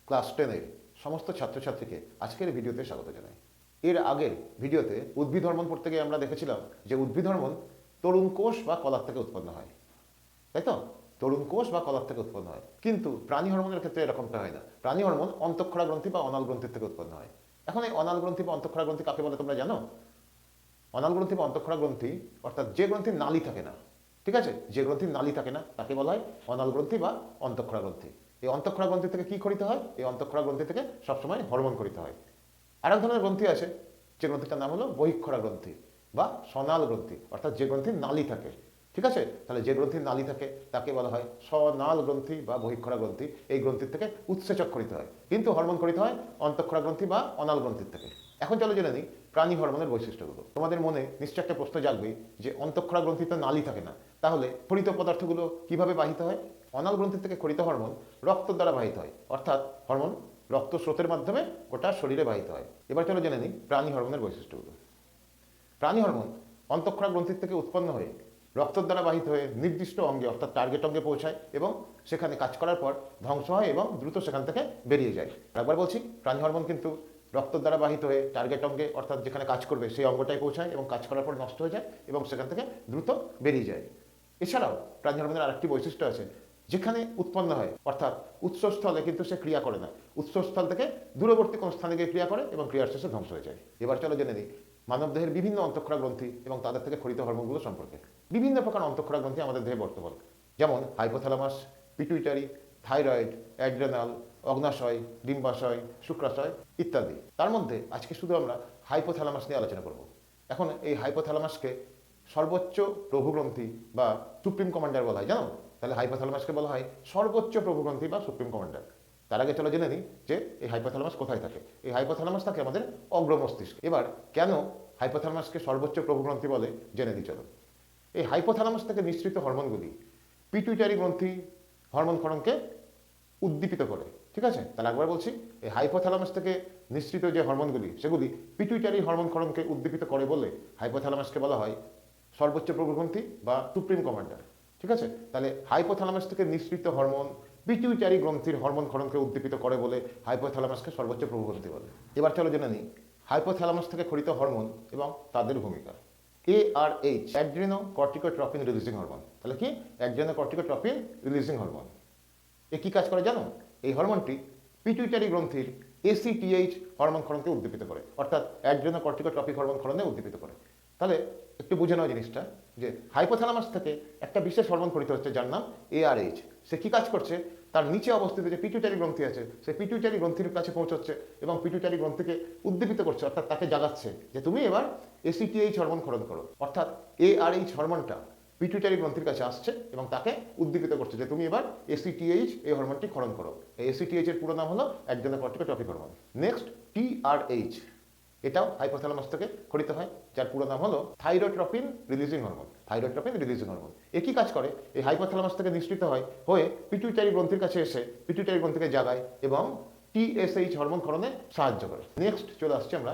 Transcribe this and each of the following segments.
Class 10-এর সমস্ত ছাত্রছাত্রীকে আজকের ভিডিওতে স্বাগত জানাই। এর আগের ভিডিওতে উদ্ভিদ হরমোন পড়তে গিয়ে আমরা দেখেছিলাম যে উদ্ভিদ হরমোন তরুণ কোষ বা কলার থেকে উৎপন্ন হয়, তাই তো? তরুণ কোষ বা কলার থেকে উৎপন্ন হয়, কিন্তু প্রাণী হরমোনের ক্ষেত্রে এরকমটা হয় না। প্রাণী হরমোন অন্তঃক্ষরা গ্রন্থি বা অনাল গ্রন্থির থেকে উৎপন্ন হয়। এখন এই অনাল গ্রন্থি বা অন্তঃক্ষরা গ্রন্থি কাকে বলে তোমরা জানো? অনাল গ্রন্থি বা অন্তঃক্ষরা গ্রন্থি অর্থাৎ যে গ্রন্থির নালী থাকে না, ঠিক আছে, যে গ্রন্থির নালী থাকে না তাকে বলা হয় অনাল গ্রন্থি বা অন্তঃক্ষরা গ্রন্থি। এই অন্তঃক্ষরা গ্রন্থি থেকে কি খরিত হয়? এই অন্তঃক্ষরা গ্রন্থি থেকে সবসময় হরমোন খরিত হয়। আর এক ধরনের গ্রন্থি আছে, যে গ্রন্থিটার নাম হলো বহিঃক্ষরা গ্রন্থি বা সনাল গ্রন্থি, অর্থাৎ যে গ্রন্থির নালী থাকে, ঠিক আছে। তাহলে যে গ্রন্থির নালী থাকে তাকে বলা হয় সনাল গ্রন্থি বা বহিঃক্ষরা গ্রন্থি। এই গ্রন্থির থেকে উৎসেচক খরিত হয়, কিন্তু হরমোন খরিত হয় অন্তঃক্ষরা গ্রন্থি বা অনাল গ্রন্থির থেকে। এখন চলো জেনে নিই প্রাণী হরমোনের বৈশিষ্ট্যগুলো। তোমাদের মনে নিশ্চয় একটা প্রশ্ন জাগবে যে অন্তঃক্ষরা গ্রন্থি তো নালী থাকে না, তাহলে খরিত পদার্থগুলো কিভাবে বাহিত হয়? অনাল গ্রন্থি থেকে খরিত হরমোন রক্তের দ্বারা বাহিত হয়, অর্থাৎ হরমোন রক্ত স্রোতের মাধ্যমে গোটা শরীরে বাহিত হয়। এবার চলো জেনে নিই প্রাণী হরমোনের বৈশিষ্ট্যগুলো। প্রাণী হরমোন অন্তঃক্ষরা গ্রন্থির থেকে উৎপন্ন হয়ে রক্তের দ্বারা বাহিত হয়ে নির্দিষ্ট অঙ্গে অর্থাৎ টার্গেট অঙ্গে পৌঁছায় এবং সেখানে কাজ করার পর ধ্বংস হয় এবং দ্রুত সেখান থেকে বেরিয়ে যায়। একবার বলছি, প্রাণী হরমোন কিন্তু রক্তের দ্বারা বাহিত হয়ে টার্গেট অঙ্গে অর্থাৎ যেখানে কাজ করবে সেই অঙ্গটায় পৌঁছায় এবং কাজ করার পর নষ্ট হয়ে যায় এবং সেখান থেকে দ্রুত বেরিয়ে যায়। এছাড়াও প্রাণী হরমোনের আরেকটি বৈশিষ্ট্য আছে, যেখানে উৎপন্ন হয় অর্থাৎ উৎসস্থলে কিন্তু সে ক্রিয়া করে না, উৎসস্থল থেকে দূরবর্তী কোনো স্থানে গিয়ে ক্রিয়া করে এবং ক্রিয়ার শেষে ধ্বংস হয়ে যায়। এবার চলো জেনে নিই মানবদেহের বিভিন্ন অন্তঃক্ষরা গ্রন্থি এবং তাদের থেকে খরিত হরমোনগুলো সম্পর্কে। বিভিন্ন প্রকার অন্তঃক্ষরা গ্রন্থি আমাদের দেহে বর্তমান, যেমন হাইপোথ্যালামাস, পিটুইটারি, থাইরয়েড, অ্যাড্রেনাল, অগ্নাশয়, ডিম্বাশয়, শুক্রাশয় ইত্যাদি। তার মধ্যে আজকে শুধু আমরা হাইপোথ্যালামাস নিয়ে আলোচনা করব। এখন এই হাইপোথ্যালামাসকে সর্বোচ্চ প্রভুগ্রন্থি বা সুপ্রিম কমান্ডার বলা হয়, জানো? তাহলে হাইপোথ্যালামাসকে বলা হয় সর্বোচ্চ প্রভুগ্রন্থি বা সুপ্রিম কমান্ডার। তার আগে চলো জেনে নিই যে এই হাইপোথ্যালামাস কোথায় থাকে। এই হাইপোথ্যালামাস থাকে আমাদের অগ্রমস্তিষ্কে। এবার কেন হাইপোথ্যালামাসকে সর্বোচ্চ প্রভুগ্রন্থি বলে জেনে দিই চলো। এই হাইপোথ্যালামাস থেকে নিঃসৃত হরমোনগুলি পিটুইটারি গ্রন্থি হরমোন ক্ষরণকে উদ্দীপিত করে, ঠিক আছে। তাহলে একবার বলছি, এই হাইপোথ্যালামাস থেকে নিঃসৃত যে হরমোনগুলি সেগুলি পিটুইটারি হরমোন ক্ষরণকে উদ্দীপিত করে বলে হাইপোথ্যালামাসকে বলা হয় সর্বোচ্চ প্রভুগ্রন্থি বা সুপ্রিম কমান্ডার, ঠিক আছে। তাহলে হাইপোথ্যালামাস থেকে নিঃসৃত হরমোন পিটুইটারি গ্রন্থির হরমোন ক্ষরণকে উদ্দীপিত করে বলে হাইপোথ্যালামাসকে সর্বোচ্চ প্রভুগ্রন্থি বলে। এবার চলো জেনে নিই হাইপোথ্যালামাস থেকে খরিত হরমোন এবং তাদের ভূমিকা। ARH adreno corticotropin releasing hormone. তাহলে কি? Adreno corticotropin releasing hormone. এ কি কাজ করে জানো? এই হরমোনটি পিটুইটারি গ্রন্থির ACTH হরমোন ক্ষরণকে উদ্দীপিত করে, অর্থাৎ অ্যাড্রেনো কর্টিকোট্রপিক হরমোন ক্ষরণে উদ্দীপিত করে। তাহলে একটু বুঝে নাও জিনিসটা, যে হাইপোথ্যালামাস থেকে একটা বিশেষ হরমোন খরিত হচ্ছে যার নাম ARH। সে কি কাজ করছে? তার নিচে অবস্থিত যে পিটুইটারি গ্রন্থি আছে সেই পিটুইটারি গ্রন্থির কাছে পৌঁছচ্ছে এবং পিটুইটারি গ্রন্থিকে উদ্দীপিত করছে, অর্থাৎ তাকে জাগাচ্ছে যে তুমি এবার ACTH হরমোন ক্ষরণ করো। অর্থাৎ ARH হরমোনটা পিটুইটারি গ্রন্থির কাছে আসছে এবং তাকে উদ্দীপিত করছে যে তুমি এবার ACTH এই হরমোনটি ক্ষরণ করো। এই ACTH এর পুরো নাম হলো Adreno corticotropic hormone. Next TRH, এটাও হাইপোথ্যালামাস থেকে খরিত হয়, যার পুরো নাম হলো thyrotropin releasing hormone. Thyrotropin releasing hormone একই কাজ করে, এই হাইপোথ্যালামাস থেকে নিঃসৃত হয় হয়ে পিটুইটারি গ্রন্থির কাছে এসে পিটুইটারি গ্রন্থিকে জাগায় এবং TSH হরমোন ক্ষরণে সাহায্য করে। নেক্সট চলে আসছে আমরা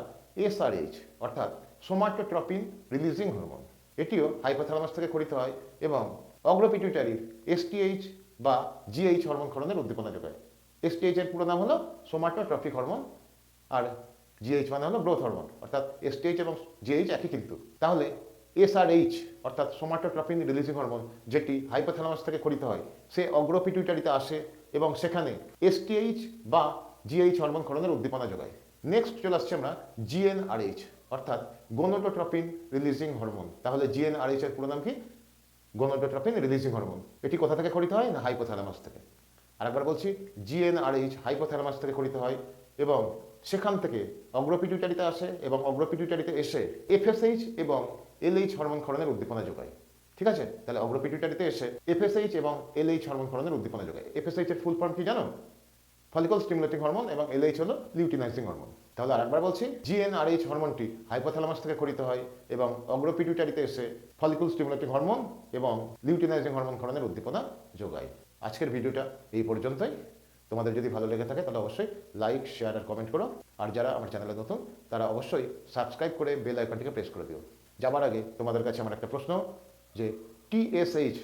SRH, অর্থাৎ সোমাটোট্রপিন রিলিজিং হরমোন। এটিও হাইপোথ্যালামাস থেকে খরিত হয় এবং অগ্রপিটুইটারির STH বা GH হরমোন ক্ষরণের উদ্দীপনা যোগায়। STH এর পুরো নাম হলো সোমাটোট্রপিক হরমোন, আর GH মানে হলো গ্রোথ হরমোন, অর্থাৎ STH এবং GH একই কিন্তু। তাহলে SRH অর্থাৎ সোমাটোট্রপিন রিলিজিং হরমোন, যেটি হাইপোথ্যালামাস থেকে খরিত হয়, সে অগ্রপিটুইটারিতে আসে এবং সেখানে STH বা GH হরমোন ক্ষরণের উদ্দীপনা যোগায়। নেক্সট চলে আসছে আমরা GnRH, অর্থাৎ গোনোটোট্রপিন রিলিজিং হরমোন। তাহলে GnRH এর পুরো নাম কি? গোনোটোট্রপিন রিলিজিং হরমোন। এটি কোথা থেকে খরিত হয়? না হাইপোথ্যালামাস থেকে। আরেকবার বলছি, GnRH হাইপোথ্যালামাস থেকে খরিত হয় এবং সেখান থেকে অগ্রপিটুইটারিতে আসে এবং অগ্রপিটুইটারিতে এসে FSH এবং LH হরমোন ক্ষরণের উদ্দীপনা যোগায়, ঠিক আছে। তাহলে অগ্রপিটুইটারিতে এসে FSH এবং LH হরমোন ক্ষরণের উদ্দীপনা যোগায়। FSH এর ফুল ফর্ম কি জানো? ফলিকল স্টিমুলেটিং হরমোন, এবং LH হলো লিউটিনাইজিং হরমোন। তাহলে আরেকবার বলছি, GnRH হরমোনটি হাইপোথ্যালামাস থেকে খরিত হয় এবং অগ্রপিটুইটারিতে এসে ফলিকল স্টিমুলেটিং হরমোন এবং লিউটিনাইজিং হরমোন ক্ষরণের উদ্দীপনা যোগায়। আজকের ভিডিওটা এই পর্যন্তই। তোমাদের যদি ভালো লেগে থাকে তাহলে অবশ্যই লাইক, শেয়ার আর কমেন্ট করো। আর যারা আমার চ্যানেলে নতুন তারা অবশ্যই সাবস্ক্রাইব করে বেল আইকনটিকে প্রেস করে দিও। যাবার আগে তোমাদের কাছে আমার একটা প্রশ্ন, যে TSH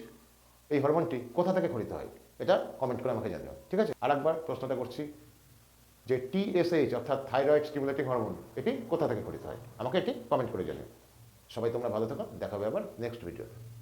এই হরমোনটি কোথা থেকে খরিত হয়? এটা কমেন্ট করে আমাকে জানিও, ঠিক আছে। আরেকবার প্রশ্নটা করছি, যে TSH অর্থাৎ থাইরয়েড স্টিমুলেটিং হরমোন এটি কোথা থেকে গঠিত হয়? আমাকে এটি কমেন্ট করে জানিও। সবাই তোমরা ভালো থাকো, দেখা হবে আবার নেক্সট ভিডিওতে।